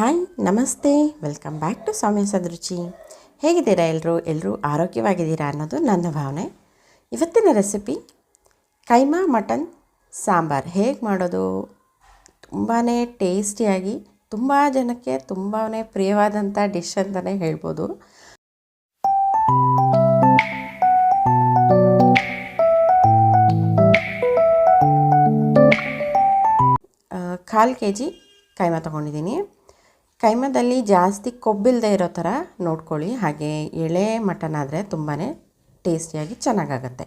Hi ನಮಸ್ತೆ, welcome back to ಸೌಮ್ಯ ಸದರುಚಿ. ಹೇಗಿದ್ದೀರಾ ಎಲ್ಲರೂ ಆರೋಗ್ಯವಾಗಿದ್ದೀರಾ ಅನ್ನೋದು ನನ್ನ ಭಾವನೆ. ಇವತ್ತಿನ ರೆಸಿಪಿ ಕೈಮಾ ಮಟನ್ ಸಾಂಬಾರ್ ಹೇಗೆ ಮಾಡೋದು. ತುಂಬಾ ಟೇಸ್ಟಿಯಾಗಿ ತುಂಬ ಜನಕ್ಕೆ ತುಂಬಾ ಪ್ರಿಯವಾದಂಥ ಡಿಶ್ ಅಂತಲೇ ಹೇಳ್ಬೋದು. ಕಾಲು ಕೆ ಜಿ ಕೈಮಾ ತೊಗೊಂಡಿದ್ದೀನಿ. ಕೈಮಾದಲ್ಲಿ ಜಾಸ್ತಿ ಕೊಬ್ಬಿಲ್ಲದೆ ಇರೋ ಥರ ನೋಡ್ಕೊಳ್ಳಿ. ಹಾಗೆ ಎಳೆ ಮಟನ್ ಆದರೆ ತುಂಬಾ ಟೇಸ್ಟಿಯಾಗಿ ಚೆನ್ನಾಗಾಗತ್ತೆ.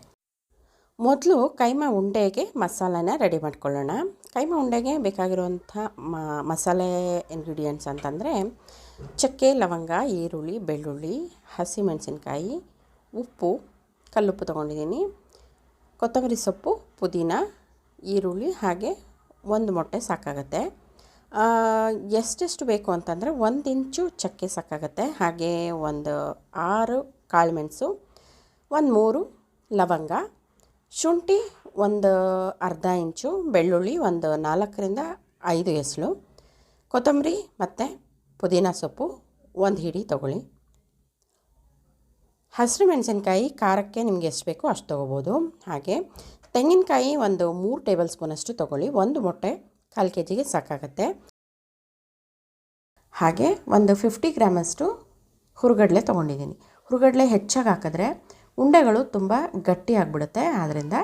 ಮೊದಲು ಕೈಮಾ ಉಂಡೆಗೆ ಮಸಾಲಾನ ರೆಡಿ ಮಾಡ್ಕೊಳ್ಳೋಣ. ಕೈಮಾ ಉಂಡೆಗೆ ಬೇಕಾಗಿರುವಂಥ ಮಸಾಲೆ ಇಂಗ್ರೀಡಿಯೆಂಟ್ಸ್ ಅಂತಂದರೆ ಚಕ್ಕೆ, ಲವಂಗ, ಈರುಳ್ಳಿ, ಬೆಳ್ಳುಳ್ಳಿ, ಹಸಿಮೆಣಸಿನ್ಕಾಯಿ, ಉಪ್ಪು, ಕಲ್ಲುಪ್ಪು ತೊಗೊಂಡಿದ್ದೀನಿ, ಕೊತ್ತಂಬರಿ ಸೊಪ್ಪು, ಪುದೀನ, ಈರುಳ್ಳಿ, ಹಾಗೆ ಒಂದು ಮೊಟ್ಟೆ ಸಾಕಾಗತ್ತೆ. ಎಷ್ಟೆಷ್ಟು ಬೇಕು ಅಂತಂದರೆ 1 ಇಂಚು ಚಕ್ಕೆ ಸಾಕಾಗತ್ತೆ. ಹಾಗೆ ಒಂದು 6 ಕಾಳುಮೆಣಸು, ಒಂದು 3 ಲವಂಗ, ಶುಂಠಿ ಒಂದು ಅರ್ಧ ಇಂಚು, ಬೆಳ್ಳುಳ್ಳಿ ಒಂದು 4ರಿಂದ 5 ಎಸಳು, ಕೊತ್ತಂಬರಿ ಮತ್ತು ಪುದೀನ ಸೊಪ್ಪು ಒಂದು ಹಿಡಿ ತೊಗೊಳ್ಳಿ. ಹಸಿರು ಮೆಣಸಿನ್ಕಾಯಿ ಖಾರಕ್ಕೆ ನಿಮ್ಗೆ ಎಷ್ಟು ಬೇಕೋ ಅಷ್ಟು ತೊಗೋಬೋದು. ಹಾಗೆ ತೆಂಗಿನಕಾಯಿ ಒಂದು 3 ಟೇಬಲ್ ಸ್ಪೂನಷ್ಟು ತೊಗೊಳ್ಳಿ. ಒಂದು ಮೊಟ್ಟೆ 1/4 ಕೆ ಜಿಗೆ ಸಾಕಾಗತ್ತೆ. ಹಾಗೆ ಒಂದು 50 ಗ್ರಾಮಷ್ಟು ಹುರುಗಡಲೆ ತೊಗೊಂಡಿದ್ದೀನಿ. ಹುರುಗಡಲೆ ಹೆಚ್ಚಾಗಿ ಹಾಕಿದ್ರೆ ಉಂಡೆಗಳು ತುಂಬ ಗಟ್ಟಿ ಆಗಿಬಿಡುತ್ತೆ. ಆದ್ದರಿಂದ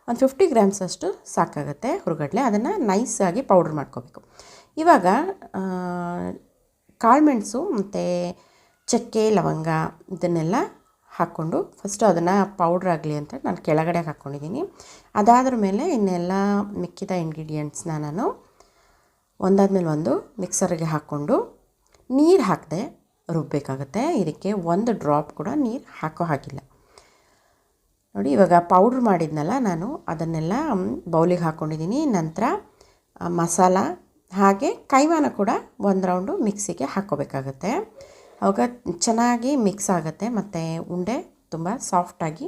ಒಂದು 50 ಗ್ರಾಮ್ಸಷ್ಟು ಸಾಕಾಗುತ್ತೆ ಹುರುಗಡಲೆ. ಅದನ್ನು ನೈಸಾಗಿ ಪೌಡ್ರ್ ಮಾಡ್ಕೋಬೇಕು. ಇವಾಗ ಕಾಳುಮೆಣಸು ಮತ್ತು ಚಕ್ಕೆ, ಲವಂಗ ಇದನ್ನೆಲ್ಲ ಹಾಕ್ಕೊಂಡು ಫಸ್ಟು ಅದನ್ನು ಪೌಡ್ರ್ ಆಗಲಿ ಅಂತ ನಾನು ಕೆಳಗಡೆ ಹಾಕ್ಕೊಂಡಿದ್ದೀನಿ. ಅದಾದ್ರ ಮೇಲೆ ಇನ್ನೆಲ್ಲ ಮಿಕ್ಕಿದ ಇಂಗ್ರೀಡಿಯೆಂಟ್ಸ್ನ ನಾನು ಒಂದಾದ್ಮೇಲೆ ಒಂದು ಮಿಕ್ಸರ್ಗೆ ಹಾಕ್ಕೊಂಡು ನೀರು ಹಾಕದೆ ರುಬ್ಬಬೇಕಾಗತ್ತೆ. ಇದಕ್ಕೆ ಒಂದು ಡ್ರಾಪ್ ಕೂಡ ನೀರು ಹಾಕೋ ಹಾಗಿಲ್ಲ. ನೋಡಿ, ಇವಾಗ ಪೌಡ್ರ್ ಮಾಡಿದ್ನಲ್ಲ ನಾನು ಅದನ್ನೆಲ್ಲ ಬೌಲಿಗೆ ಹಾಕ್ಕೊಂಡಿದ್ದೀನಿ. ನಂತರ ಮಸಾಲ ಹಾಗೆ ಕೈಮಾನ ಕೂಡ ಒಂದು ರೌಂಡು ಮಿಕ್ಸಿಗೆ ಹಾಕ್ಕೋಬೇಕಾಗತ್ತೆ. ಆವಾಗ ಚೆನ್ನಾಗಿ ಮಿಕ್ಸ್ ಆಗುತ್ತೆ ಮತ್ತು ಉಂಡೆ ತುಂಬ ಸಾಫ್ಟಾಗಿ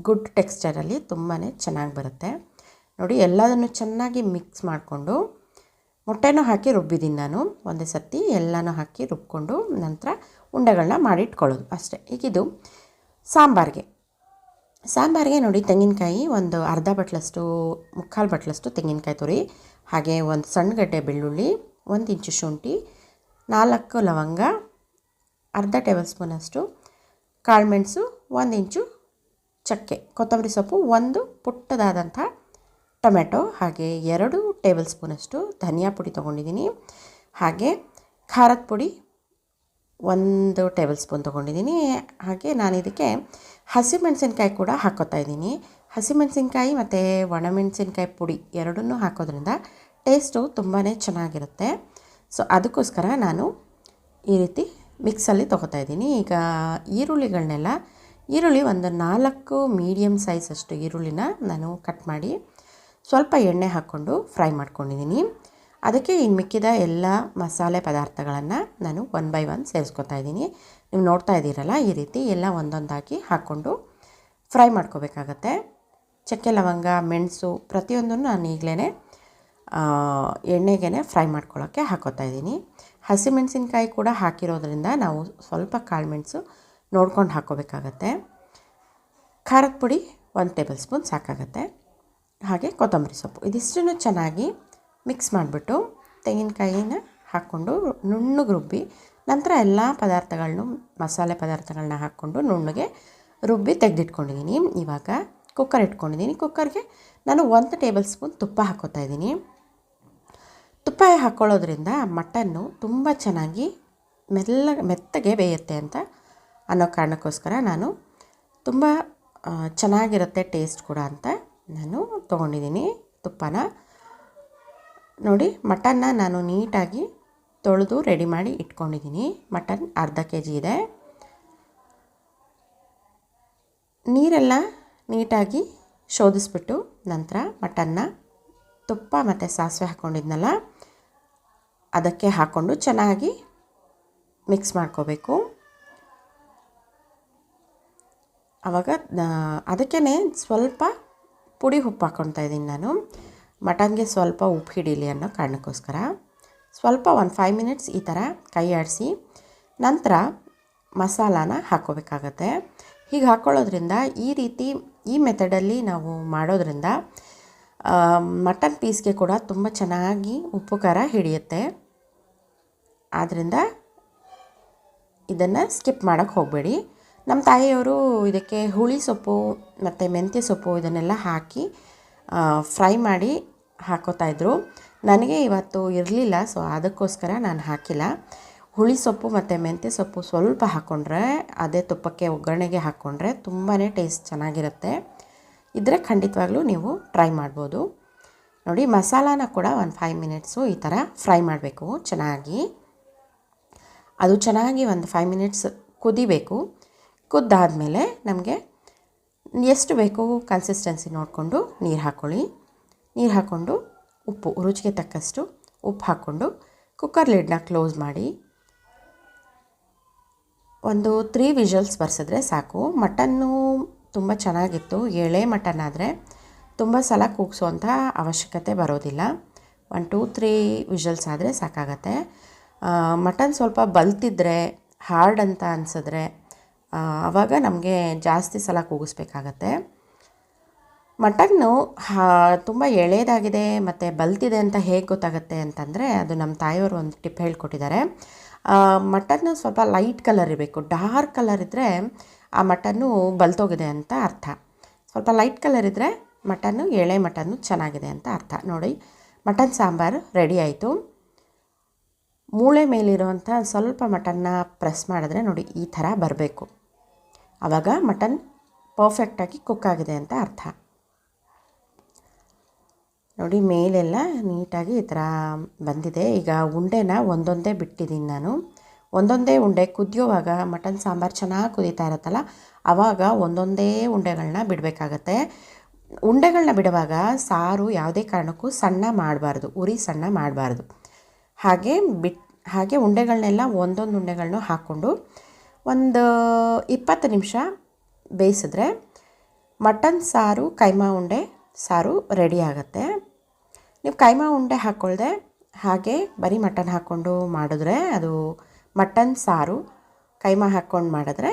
ಗುಡ್ ಟೆಕ್ಸ್ಚರಲ್ಲಿ ತುಂಬಾ ಚೆನ್ನಾಗಿ ಬರುತ್ತೆ. ನೋಡಿ, ಎಲ್ಲದನ್ನು ಚೆನ್ನಾಗಿ ಮಿಕ್ಸ್ ಮಾಡಿಕೊಂಡು ಮೊಟ್ಟೆನೂ ಹಾಕಿ ರುಬ್ಬಿದ್ದೀನಿ ನಾನು. ಒಂದೇ ಸರ್ತಿ ಎಲ್ಲನೂ ಹಾಕಿ ರುಬ್ಕೊಂಡು ನಂತರ ಉಂಡೆಗಳನ್ನ ಮಾಡಿಟ್ಕೊಳ್ಳೋದು ಅಷ್ಟೇ. ಈಗಿದು ಸಾಂಬಾರಿಗೆ ನೋಡಿ, ತೆಂಗಿನಕಾಯಿ ಒಂದು ಅರ್ಧ ಬಟ್ಲಷ್ಟು, 3/4 ಬಟ್ಲಷ್ಟು ತೆಂಗಿನಕಾಯಿ ತುರಿ, ಹಾಗೆ ಒಂದು ಸಣ್ಣ ಗಡ್ಡೆ ಬೆಳ್ಳುಳ್ಳಿ, 1 ಇಂಚು ಶುಂಠಿ, 4 ಲವಂಗ, ಅರ್ಧ ಟೇಬಲ್ ಸ್ಪೂನಷ್ಟು ಕಾಳುಮೆಣಸು, 1 ಇಂಚು ಚಕ್ಕೆ, ಕೊತ್ತಂಬರಿ ಸೊಪ್ಪು, ಒಂದು ಪುಟ್ಟದಾದಂಥ ಟೊಮೆಟೊ, ಹಾಗೆ 2 ಟೇಬಲ್ ಸ್ಪೂನಷ್ಟು ಧನಿಯಾ ಪುಡಿ ತೊಗೊಂಡಿದ್ದೀನಿ. ಹಾಗೆ ಖಾರದ ಪುಡಿ 1 ಟೇಬಲ್ ಸ್ಪೂನ್ ತೊಗೊಂಡಿದ್ದೀನಿ. ಹಾಗೆ ನಾನು ಇದಕ್ಕೆ ಹಸಿಮೆಣಸಿನ್ಕಾಯಿ ಕೂಡ ಹಾಕ್ಕೋತಾ ಇದ್ದೀನಿ. ಹಸಿಮೆಣಸಿನ್ಕಾಯಿ ಮತ್ತು ಒಣಮೆಣಸಿನ್ಕಾಯಿ ಪುಡಿ ಎರಡನ್ನೂ ಹಾಕೋದ್ರಿಂದ ಟೇಸ್ಟು ತುಂಬಾ ಚೆನ್ನಾಗಿರುತ್ತೆ. ಸೊ ಅದಕ್ಕೋಸ್ಕರ ನಾನು ಈ ರೀತಿ ಮಿಕ್ಸಲ್ಲಿ ತೊಗೋತಾ ಇದ್ದೀನಿ. ಈಗ ಈರುಳ್ಳಿ ಒಂದು 4 ಮೀಡಿಯಮ್ ಸೈಜ್ ಅಷ್ಟು ಈರುಳ್ಳಿನ ನಾನು ಕಟ್ ಮಾಡಿ ಸ್ವಲ್ಪ ಎಣ್ಣೆ ಹಾಕ್ಕೊಂಡು ಫ್ರೈ ಮಾಡ್ಕೊಂಡಿದ್ದೀನಿ. ಅದಕ್ಕೆ ಇನ್ನು ಮಿಕ್ಕಿದ ಎಲ್ಲ ಮಸಾಲೆ ಪದಾರ್ಥಗಳನ್ನು ನಾನು 1 ಬೈ 1 ಸೇರಿಸ್ಕೊತಾ ಇದ್ದೀನಿ. ನೀವು ನೋಡ್ತಾ ಇದ್ದೀರಲ್ಲ, ಈ ರೀತಿ ಎಲ್ಲ ಒಂದೊಂದಾಗಿ ಹಾಕ್ಕೊಂಡು ಫ್ರೈ ಮಾಡ್ಕೋಬೇಕಾಗತ್ತೆ. ಚಕ್ಕೆ, ಲವಂಗ, ಮೆಣಸು ಪ್ರತಿಯೊಂದನ್ನು ನಾನು ಈಗಲೇ ಎಣ್ಣೆಗೆ ಫ್ರೈ ಮಾಡ್ಕೊಳ್ಳೋಕ್ಕೆ ಹಾಕೋತಾ ಇದ್ದೀನಿ. ಹಸಿಮೆಣಸಿನ್ಕಾಯಿ ಕೂಡ ಹಾಕಿರೋದ್ರಿಂದ ನಾವು ಸ್ವಲ್ಪ ಕಾಳುಮೆಣಸು ನೋಡ್ಕೊಂಡು ಹಾಕ್ಕೋಬೇಕಾಗತ್ತೆ. ಖಾರದ ಪುಡಿ 1 ಟೇಬಲ್ ಸ್ಪೂನ್ ಸಾಕಾಗತ್ತೆ. ಹಾಗೆ ಕೊತ್ತಂಬರಿ ಸೊಪ್ಪು ಇದಿಷ್ಟನ್ನು ಚೆನ್ನಾಗಿ ಮಿಕ್ಸ್ ಮಾಡಿಬಿಟ್ಟು ತೆಂಗಿನಕಾಯಿನ ಹಾಕ್ಕೊಂಡು ನುಣ್ಣಗೆ ರುಬ್ಬಿ ನಂತರ ಎಲ್ಲ ಮಸಾಲೆ ಪದಾರ್ಥಗಳನ್ನ ಹಾಕ್ಕೊಂಡು ನುಣ್ಣಗೆ ರುಬ್ಬಿ ತೆಗೆದಿಟ್ಕೊಂಡಿದ್ದೀನಿ. ಇವಾಗ ಕುಕ್ಕರ್ ಇಟ್ಕೊಂಡಿದ್ದೀನಿ. ಕುಕ್ಕರ್ಗೆ ನಾನು 1 ಟೇಬಲ್ ಸ್ಪೂನ್ ತುಪ್ಪ ಹಾಕ್ಕೋತಾ ಇದ್ದೀನಿ. ತುಪ್ಪ ಹಾಕ್ಕೊಳ್ಳೋದ್ರಿಂದ ಮಟನ್ನು ತುಂಬ ಚೆನ್ನಾಗಿ ಮೆತ್ತಗೆ ಬೇಯುತ್ತೆ ಅಂತ ಅನ್ನೋ ಕಾರಣಕ್ಕೋಸ್ಕರ ನಾನು ತುಂಬ ಚೆನ್ನಾಗಿರುತ್ತೆ ಟೇಸ್ಟ್ ಕೂಡ ಅಂತ ನಾನು ತೊಗೊಂಡಿದ್ದೀನಿ ತುಪ್ಪನ. ನೋಡಿ, ಮಟನ್ನ ನಾನು ನೀಟಾಗಿ ತೊಳೆದು ರೆಡಿ ಮಾಡಿ ಇಟ್ಕೊಂಡಿದ್ದೀನಿ. ಮಟನ್ ಅರ್ಧ ಕೆ ಜಿ ಇದೆ. ನೀರೆಲ್ಲ ನೀಟಾಗಿ ಶೋಧಿಸ್ಬಿಟ್ಟು ನಂತರ ಮಟನ್ನ ತುಪ್ಪ ಮತ್ತು ಸಾಸಿವೆ ಹಾಕ್ಕೊಂಡಿದ್ನಲ್ಲ ಅದಕ್ಕೆ ಹಾಕ್ಕೊಂಡು ಚೆನ್ನಾಗಿ ಮಿಕ್ಸ್ ಮಾಡ್ಕೋಬೇಕು. ಆವಾಗ ಅದಕ್ಕೇ ಸ್ವಲ್ಪ ಪುಡಿ ಉಪ್ಪು ಹಾಕ್ಕೊಳ್ತಾ ಇದ್ದೀನಿ ನಾನು. ಮಟನ್ಗೆ ಸ್ವಲ್ಪ ಉಪ್ಪು ಹಿಡೀಲಿ ಅನ್ನೋ ಕಾರಣಕ್ಕೋಸ್ಕರ. ಸ್ವಲ್ಪ ಒಂದು 5 ಮಿನಿಟ್ಸ್ ಈ ಥರ ಕೈ ಆಡಿಸಿ ನಂತರ ಮಸಾಲಾನ ಹಾಕ್ಕೋಬೇಕಾಗತ್ತೆ. ಹೀಗೆ ಹಾಕ್ಕೊಳ್ಳೋದ್ರಿಂದ ಈ ಮೆಥಡಲ್ಲಿ ನಾವು ಮಾಡೋದ್ರಿಂದ ಮಟನ್ ಪೀಸ್ಗೆ ಕೂಡ ತುಂಬ ಚೆನ್ನಾಗಿ ಉಪ್ಪು ಖಾರ ಹಿಡಿಯುತ್ತೆ. ಆದ್ದರಿಂದ ಇದನ್ನು ಸ್ಕಿಪ್ ಮಾಡೋಕ್ಕೆ ಹೋಗಬೇಡಿ. ನಮ್ಮ ತಾಯಿಯವರು ಇದಕ್ಕೆ ಹುಳಿ ಸೊಪ್ಪು ಮತ್ತು ಮೆಂತ್ಯ ಸೊಪ್ಪು ಇದನ್ನೆಲ್ಲ ಹಾಕಿ ಫ್ರೈ ಮಾಡಿ ಹಾಕೋತಾಯಿದ್ರು. ನನಗೆ ಇವತ್ತು ಇರಲಿಲ್ಲ, ಸೊ ಅದಕ್ಕೋಸ್ಕರ ನಾನು ಹಾಕಿಲ್ಲ. ಹುಳಿ ಸೊಪ್ಪು ಮತ್ತು ಮೆಂತ್ಯ ಸೊಪ್ಪು ಸ್ವಲ್ಪ ಹಾಕ್ಕೊಂಡ್ರೆ, ಅದೇ ತುಪ್ಪಕ್ಕೆ ಒಗ್ಗರಣೆಗೆ ಹಾಕ್ಕೊಂಡ್ರೆ ತುಂಬಾ ಟೇಸ್ಟ್ ಚೆನ್ನಾಗಿರುತ್ತೆ. ಇದ್ದರೆ ಖಂಡಿತವಾಗ್ಲೂ ನೀವು ಟ್ರೈ ಮಾಡ್ಬೋದು. ನೋಡಿ, ಮಸಾಲಾನ ಕೂಡ ಒಂದು 5 ಮಿನಿಟ್ಸು ಈ ಥರ ಫ್ರೈ ಮಾಡಬೇಕು ಚೆನ್ನಾಗಿ. ಅದು ಚೆನ್ನಾಗಿ ಒಂದು 5 ಮಿನಿಟ್ಸ್ ಕುದಿಬೇಕು. ಕುದ್ದಾದಮೇಲೆ ನಮಗೆ ಎಷ್ಟು ಬೇಕು ಕನ್ಸಿಸ್ಟೆನ್ಸಿ ನೋಡಿಕೊಂಡು ನೀರು ಹಾಕ್ಕೊಳ್ಳಿ. ನೀರು ಹಾಕ್ಕೊಂಡು ಉಪ್ಪು ರುಚಿಗೆ ತಕ್ಕಷ್ಟು ಉಪ್ಪು ಹಾಕ್ಕೊಂಡು ಕುಕ್ಕರ್ ಲಿಡ್ನ ಕ್ಲೋಸ್ ಮಾಡಿ ಒಂದು 3 ವಿಷಲ್ಸ್ ಬರ್ಸಿದ್ರೆ ಸಾಕು. ಮಟನ್ನು ತುಂಬ ಚೆನ್ನಾಗಿತ್ತು. ಎಳೆ ಮಟನ್ ಆದರೆ ತುಂಬ ಸಲ ಕೂಗಿಸೋವಂಥ ಅವಶ್ಯಕತೆ ಬರೋದಿಲ್ಲ. 1 2 3 ವಿಷಲ್ಸ್ ಆದರೆ ಸಾಕಾಗತ್ತೆ. ಮಟನ್ ಸ್ವಲ್ಪ ಬಲ್ತಿದ್ರೆ ಹಾರ್ಡ್ ಅಂತ ಅನಿಸಿದ್ರೆ ಆವಾಗ ನಮಗೆ ಜಾಸ್ತಿ ಸಲ ಕೂಗಿಸ್ಬೇಕಾಗತ್ತೆ. ಮಟನ್ನು ತುಂಬ ಎಳೆದಾಗಿದೆ ಮತ್ತು ಬಲ್ತಿದೆ ಅಂತ ಹೇಗೆ ಗೊತ್ತಾಗುತ್ತೆ ಅಂತಂದರೆ, ಅದು ನಮ್ಮ ತಾಯಿಯವರು ಒಂದು ಟಿಪ್ ಹೇಳ್ಕೊಟ್ಟಿದ್ದಾರೆ. ಮಟನ್ನು ಸ್ವಲ್ಪ ಲೈಟ್ ಕಲರ್ ಇರಬೇಕು. ಡಾರ್ಕ್ ಕಲರ್ ಇದ್ದರೆ ಆ ಮಟನ್ನು ಬಲ್ತೋಗಿದೆ ಅಂತ ಅರ್ಥ. ಸ್ವಲ್ಪ ಲೈಟ್ ಕಲರ್ ಇದ್ದರೆ ಮಟನ್ನು ಎಳೆ ಮಟನ್ನು ಚೆನ್ನಾಗಿದೆ ಅಂತ ಅರ್ಥ. ನೋಡಿ, ಮಟನ್ ಸಾಂಬಾರು ರೆಡಿ ಆಯಿತು. ಮೂಳೆ ಮೇಲಿರುವಂಥ ಸ್ವಲ್ಪ ಮಟನ್ನ ಪ್ರೆಸ್ ಮಾಡಿದ್ರೆ ನೋಡಿ ಈ ಥರ ಬರಬೇಕು. ಆವಾಗ ಮಟನ್ ಪರ್ಫೆಕ್ಟಾಗಿ ಕುಕ್ ಆಗಿದೆ ಅಂತ ಅರ್ಥ. ನೋಡಿ, ಮೇಲೆಲ್ಲ ನೀಟಾಗಿ ಈ ಥರ ಬಂದಿದೆ. ಈಗ ಉಂಡೆನ ಒಂದೊಂದೇ ಬಿಟ್ಟಿದ್ದೀನಿ ನಾನು. ಒಂದೊಂದೇ ಉಂಡೆ ಕುದಿಯೋವಾಗ ಮಟನ್ ಸಾಂಬಾರು ಚೆನ್ನಾಗಿ ಕುದೀತಾ ಇರುತ್ತಲ್ಲ, ಆವಾಗ ಒಂದೊಂದೇ ಉಂಡೆಗಳನ್ನ ಬಿಡಬೇಕಾಗತ್ತೆ. ಉಂಡೆಗಳನ್ನ ಬಿಡುವಾಗ ಸಾರು ಯಾವುದೇ ಕಾರಣಕ್ಕೂ ಸಣ್ಣ ಮಾಡಬಾರ್ದು, ಉರಿ ಸಣ್ಣ ಮಾಡಬಾರ್ದು. ಹಾಗೆ ಉಂಡೆಗಳನ್ನೆಲ್ಲ ಒಂದೊಂದು ಉಂಡೆಗಳನ್ನೂ ಹಾಕ್ಕೊಂಡು ಒಂದು 20 ನಿಮಿಷ ಬೇಯಿಸಿದ್ರೆ ಮಟನ್ ಸಾರು ಕೈಮಾ ಉಂಡೆ ಸಾರು ರೆಡಿ ಆಗುತ್ತೆ. ನೀವು ಕೈಮಾ ಉಂಡೆ ಹಾಕ್ಕೊಳ್ದೆ ಹಾಗೆ ಬರೀ ಮಟನ್ ಹಾಕ್ಕೊಂಡು ಮಾಡಿದ್ರೆ ಅದು ಮಟನ್ ಸಾರು. ಕೈಮಾ ಹಾಕ್ಕೊಂಡು ಮಾಡಿದ್ರೆ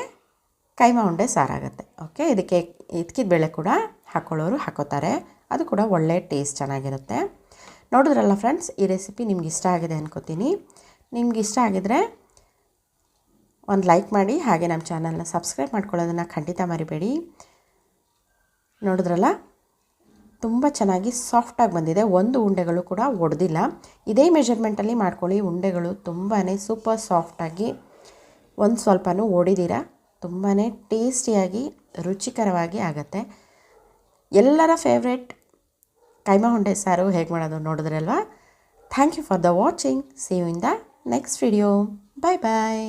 ಕೈಮಾ ಉಂಡೆ ಸಾರಾಗುತ್ತೆ. ಓಕೆ, ಇದಕ್ಕೆ ಇದ್ಕಿದ ಬೇಳೆ ಕೂಡ ಹಾಕ್ಕೊಳ್ಳೋರು ಹಾಕೋತಾರೆ. ಅದು ಕೂಡ ಒಳ್ಳೆ ಟೇಸ್ಟ್ ಚೆನ್ನಾಗಿರುತ್ತೆ. ನೋಡಿದ್ರಲ್ಲ ಫ್ರೆಂಡ್ಸ್, ಈ ರೆಸಿಪಿ ನಿಮ್ಗೆ ಇಷ್ಟ ಆಗಿದೆ ಅನ್ಕೋತೀನಿ. ನಿಮ್ಗೆ ಇಷ್ಟ ಆಗಿದರೆ ಒಂದು ಲೈಕ್ ಮಾಡಿ, ಹಾಗೆ ನಮ್ಮ ಚಾನಲ್ನ ಸಬ್ಸ್ಕ್ರೈಬ್ ಮಾಡ್ಕೊಳ್ಳೋದನ್ನು ಖಂಡಿತ ಮರಿಬೇಡಿ. ನೋಡಿದ್ರಲ್ಲ, ತುಂಬ ಚೆನ್ನಾಗಿ ಸಾಫ್ಟಾಗಿ ಬಂದಿದೆ. ಒಂದು ಉಂಡೆಗಳು ಕೂಡ ಒಡೆದಿಲ್ಲ. ಇದೇ ಮೆಜರ್ಮೆಂಟಲ್ಲಿ ಮಾಡ್ಕೊಳ್ಳಿ. ಉಂಡೆಗಳು ತುಂಬಾ ಸೂಪರ್ ಸಾಫ್ಟಾಗಿ, ಒಂದು ಸ್ವಲ್ಪನೂ ಒಡೆದಿರ ತುಂಬಾ ಟೇಸ್ಟಿಯಾಗಿ ರುಚಿಕರವಾಗಿ ಆಗುತ್ತೆ. ಎಲ್ಲರ ಫೇವ್ರೆಟ್ ಕೈಮಾ ಉಂಡೆ ಸಾರು ಹೇಗೆ ಮಾಡೋದು ನೋಡಿದ್ರಲ್ವಾ. Thank you for the watching. See you in the next video. Bye bye.